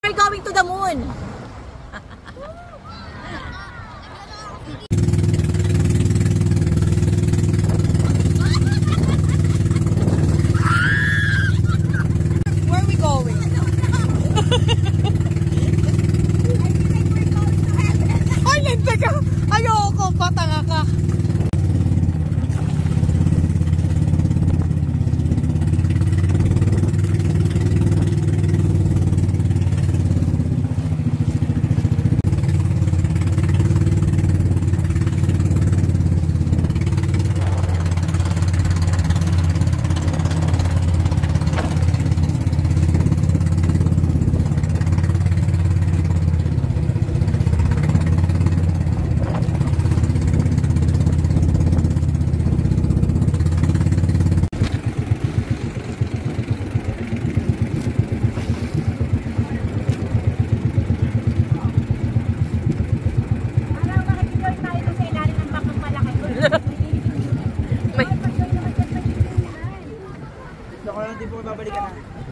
We're going to the moon. Where are we going? Ay, hindi ka. Ayoko, patanga ka.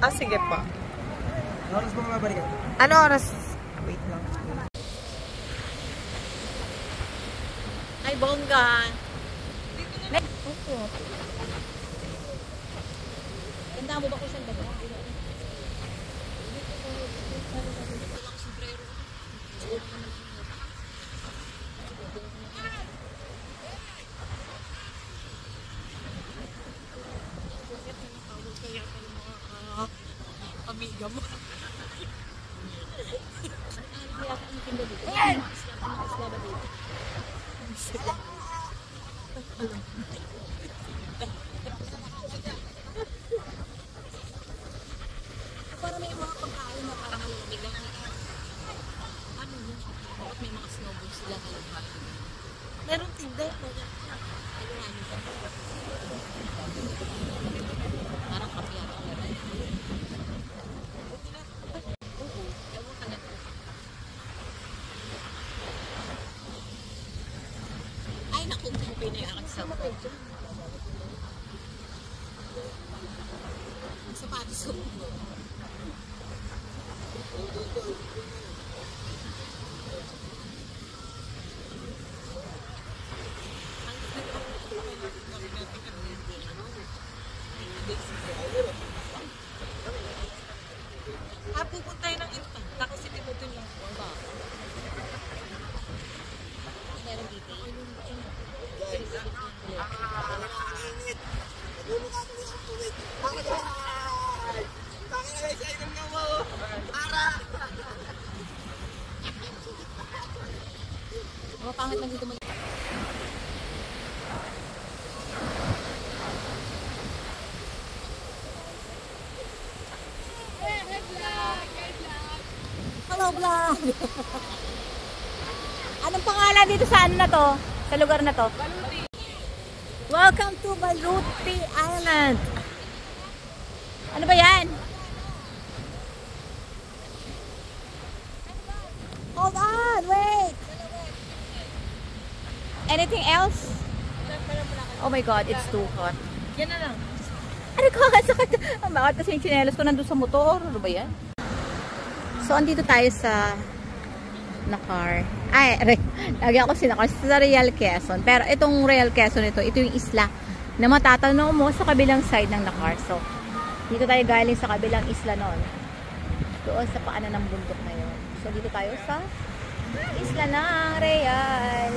Ah, sige pa. Ano oras mo mabalikan? Ano oras? Wait lang. Ay, bongga. Opo. Ganda mo ba ko siyang daga? Amiga mo. Para may mga pagkain na parang malamig lang. Ano yun? Bakit may mga snowballs sila talaga? Meron tinda. Parang kape yata. Ay, naku, okay na yung aking sapatos. Ang sapatos ko. Pupunta tayo ng Infanta kasi dito dun yung ba? Meron dito. Guys, ang init. Nagulo ka ito yung tubig. Bakit yan? Bakit na guys, item nga mo? Para! Mga pangit lang dito mo. Hello vlog! Anong pangalan dito sa ano na to? Sa lugar na to? Baluti. Welcome to Baluti Island. Ano ba yan? Hold on, wait. Anything else? Oh my god, it's too hot. Yan na lang. Ano ko? Ang bakit kasi yung chinelos ko nandun sa motor. Ano ba yan? So, andito tayo sa Nakar. Ay, lagi ako sinakar sa Real Quezon. Pero itong Real Quezon ito yung isla na matatanaw mo sa kabilang side ng Nakar. So, dito tayo galing sa kabilang isla noon. Doon sa paanan ng bundok na yun. So, dito tayo sa isla ng Real.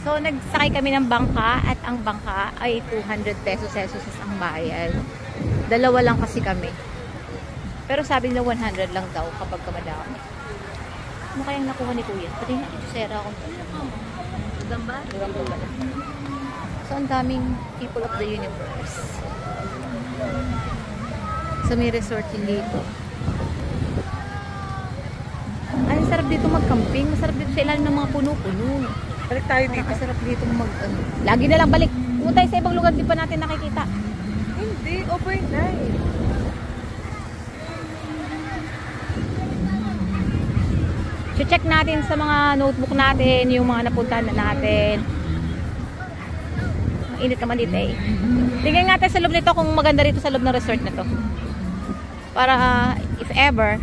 So, nagsakay kami ng bangka at ang bangka ay 200 pesos ang bayad. Dalawa lang kasi kami. Pero sabi nila 100 lang daw kapag kamadami. Ano kayang nakuha ni Kuya? Pati nga ito sera ako. Gamba? Gamba. So, ang daming people of the universe. So, may resort din dito. Ay, sarap dito mag-camping. Masarap dito sa ilalim ng mga puno-puno. Balik tayo dito. Masarap dito lagi na lang balik. Kung tayo sa ibang lugar, di pa natin nakikita. Hindi, overnight. check natin sa mga notebook natin yung mga napuntahan na natin. Ang init naman dito eh. Tingnan natin sa loob nito kung maganda rito sa loob ng resort na to. Para if ever,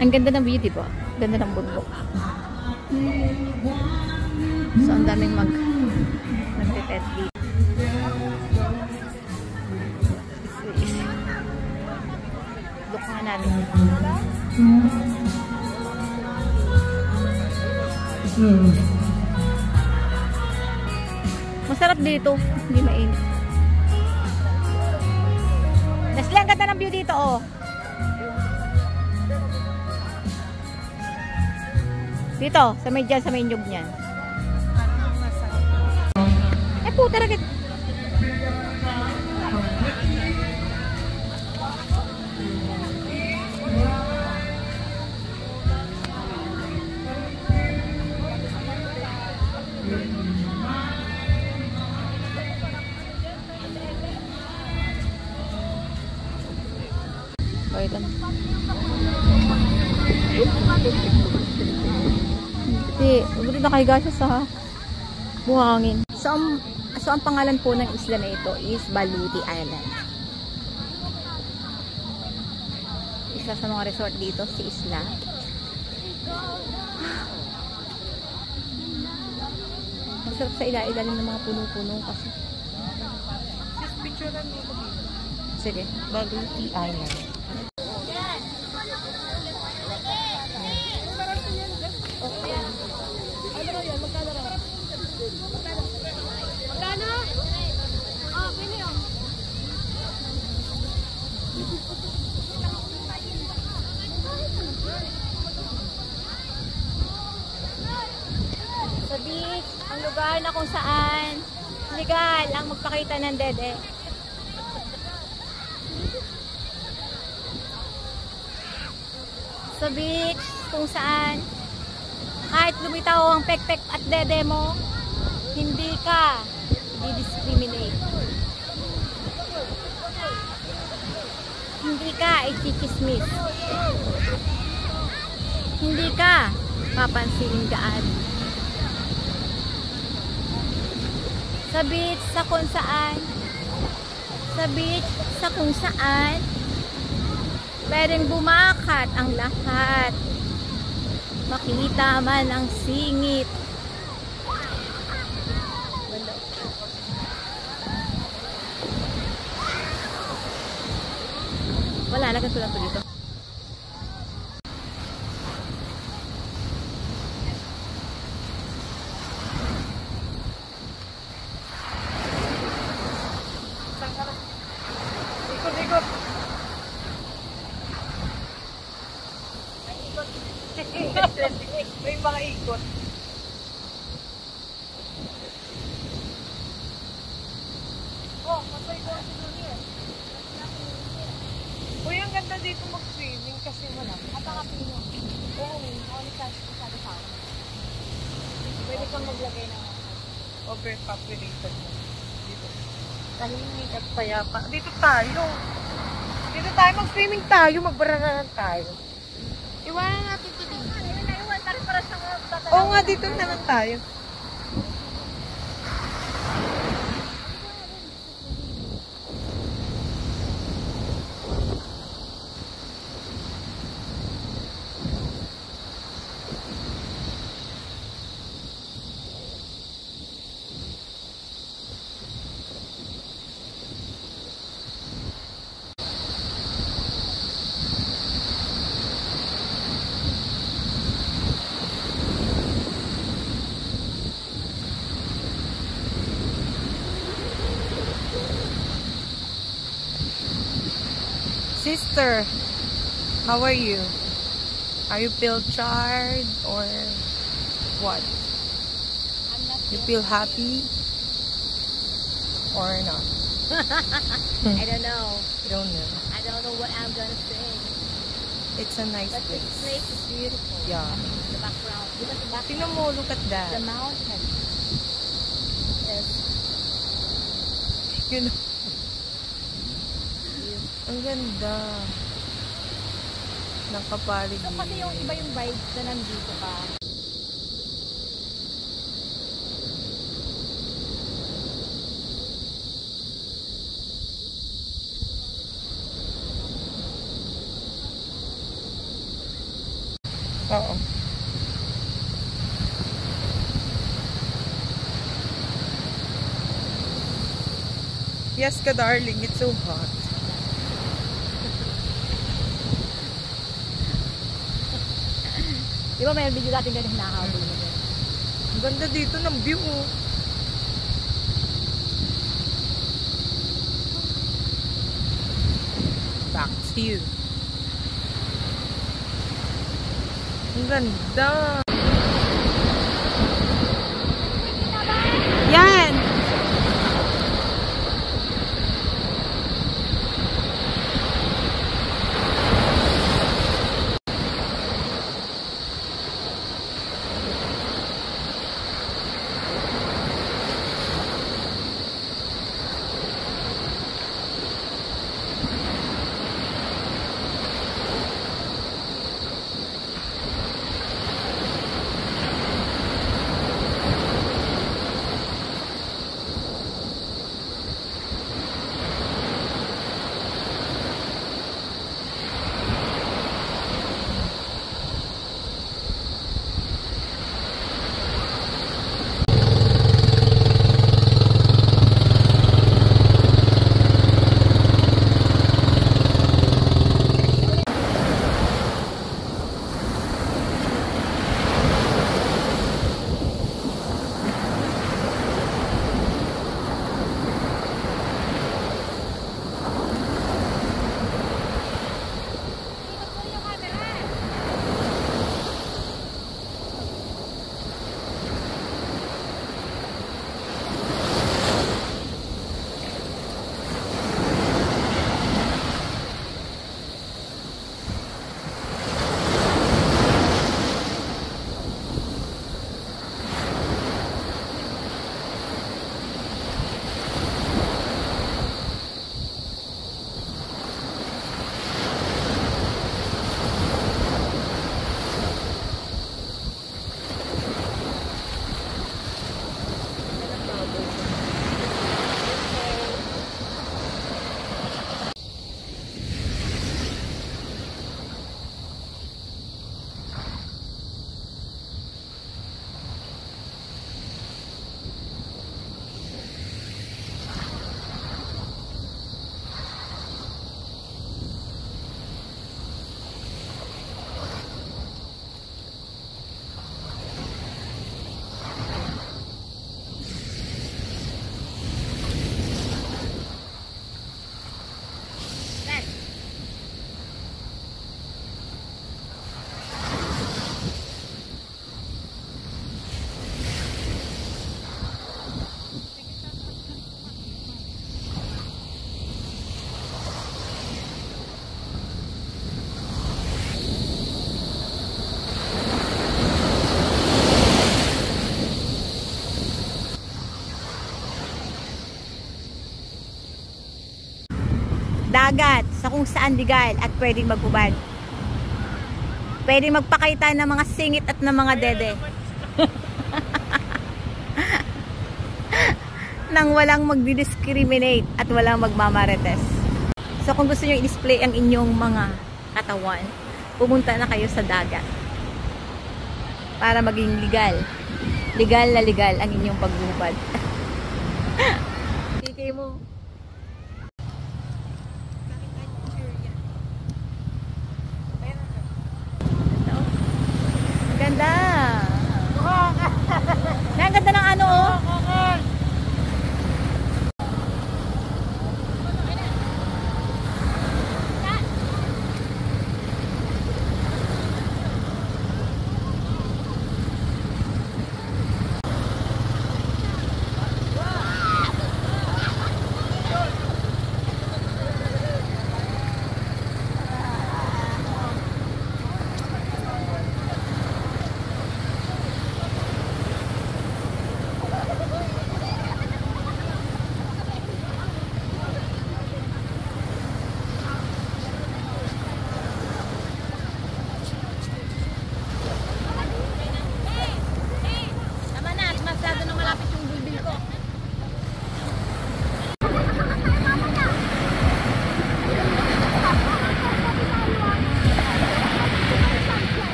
ang ganda ng view, diba? Ganda ng bundok. So, ang daming nagpipet dito. Look nga natin. Masarap dito. Hindi mainit. Leslie, ang ganda ng view dito, oh. Dito, sa may dyan, sa may nyug niyan. Eh, puta rin. Hindi, nakahiga siya sa buhangin. So, ang pangalan po ng isla na ito is Baluti Island. Isa sa mga resort dito, si Isla. Masarap sa ilalim ng mga puno-puno kasi. Picture lang dito. Sige. Baluti Island. Sa beach, ang lugar na kung saan legal ang magpakita ng dede. Sa beach, kung saan kahit lumitaw ang pek-pek at dede mo, hindi ka i-discriminate. Hindi ka i-chichismis. Hindi ka papansinin gaan. Sa beach, sa kung saan, sa beach, sa kung saan, pwedeng bumakat ang lahat. Makita man ang singit. Wala na, ganito lang to dito. Ikot-ikot. May mga ikot. Oh, masay ko si Juliet. Uy, ang ganda dito mag-swimming kasi wala. Napaka-pino. Oo, only sa tao. Pwede kang maglagay ng overpopulated mo. Dito. tahimik At payapa. Dito tayo. Dito tayo mag-swimming tayo. Magbararan tayo. Iwanan natin ito dito. Iwan tayo para sa mga tatalaw. Oo nga, dito na lang tayo. Sister, how are you? Are you feel tired or what? You feel happy or not? I don't know. I don't know. I don't know what I'm gonna say. It's a nice But this place. place is beautiful. Yeah. The background. Look at the background. Tingnan mo, look at The that. mountain. Yes. You know. Ang ganda. Nakapaligid. So kasi yung iba yung vibes na nandito ka. Oo. Yes ka, darling. It's so hot. Di ba may video natin ganun hinahabol mo dyan? Ang ganda dito ng view, oh. Back to you. Ang ganda. Yan! Dagat sa kung saan legal at pwedeng maghubad. Pwedeng magpakita ng mga singit at ng mga dede. Nang walang magdi-discriminate at walang magmamarites. So kung gusto nyo i-display ang inyong mga katawan, pumunta na kayo sa dagat. Para maging legal. Legal na legal ang inyong paghubad. TK mo. Ganda. Ang ganda ng ano, oh.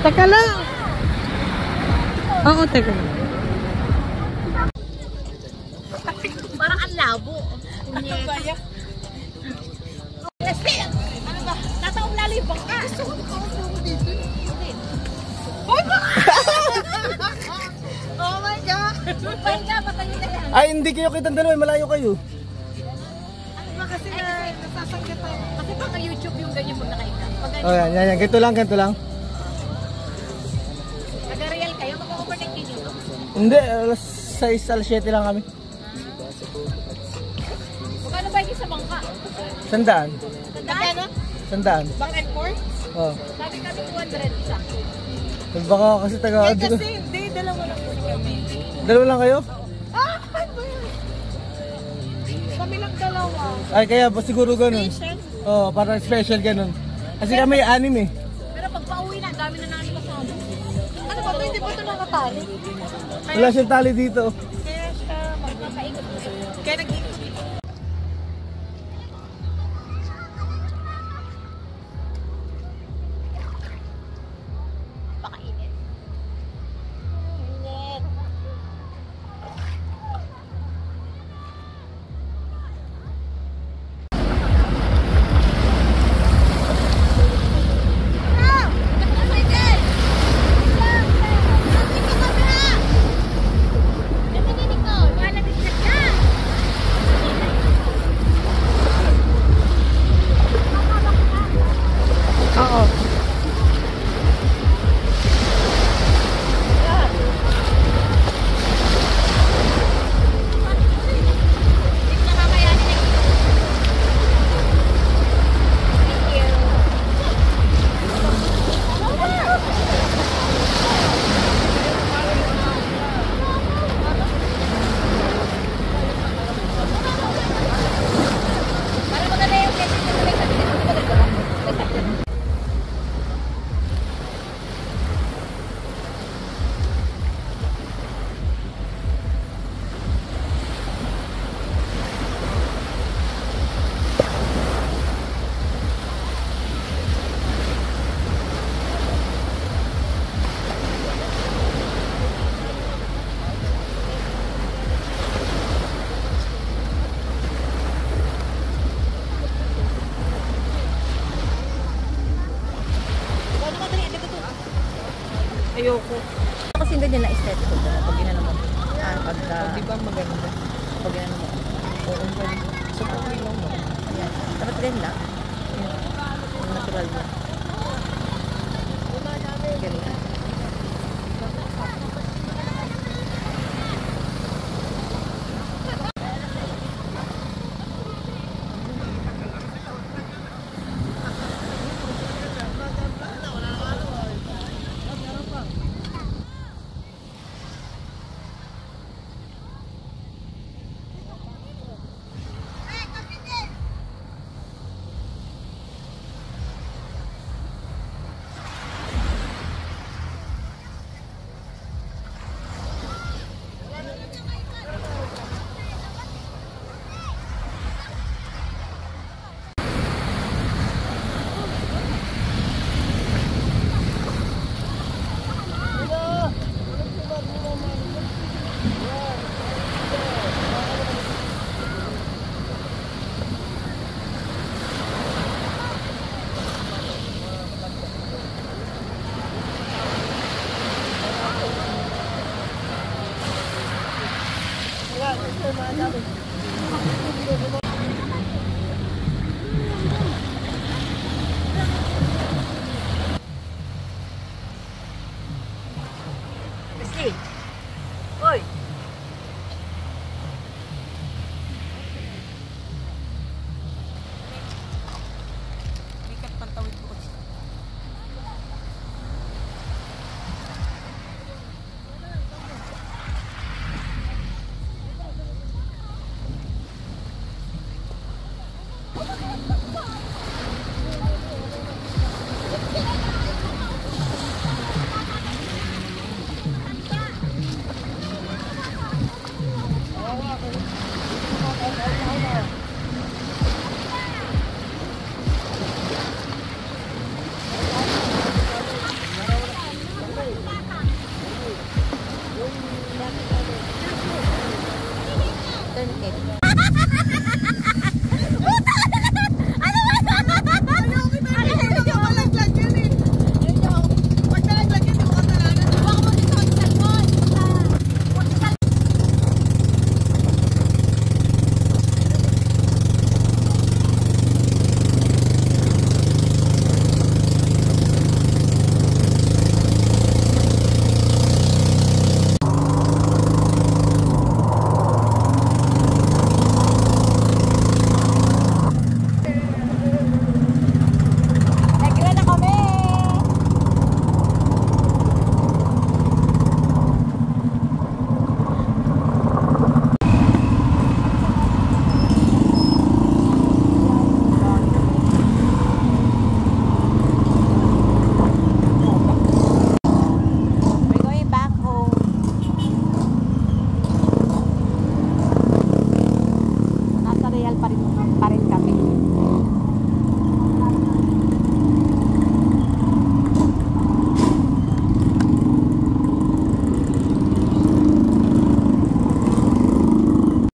Teka lang. Oo, teka lang. Parang ang labo. Ano ba yan? Ano ba? Tataong lalo yung bangka. Gusto ko makakasama dito. Oh my God! Pahinga, patayin na yan. Ay, hindi kayo kitang dalawa. Malayo kayo. Ano ba kasi nasasangkit tayo? Kasi baka YouTube yung ganyan pag nakaita. Pag Oh, yan. Ganito lang, ganito lang. nag-real kayo, mag-overnight kayo dito. Hindi, alas 6, alas 7 lang kami. Magkano ba yung sa bangka? Sandaan. Magkano? Sandaan. Back and forth? Oh. Sabi kami 200 isa. Baka kasi taga... Eh kasi hindi, dalawa lang po kami. Dalawa lang kayo? Ah, ano ba yun? Kami lang dalawa. Ay, kaya ba siguro ganun? Patient. Oh, parang special ganun. Kasi kami 6 eh. Pero pag pauwi na, ang dami na namin kasama. Ano ba ito? Hindi ba ito nakatali? Wala siyang tali dito. Kaya siya Magpapaikot. Kaya nag-ikot. Baka init. Init. Oo. Para maganda yung message nyo may sabi nito. Maganda ba? May sabi nito. Ayoko. Kasi ganyan na aesthetic ko. Pag ginano mo. Di ba maganda? Pag ginano mo. Oo, maganda. So, okay lang ba? Ayan. Dapat din lang. Yung natural mo.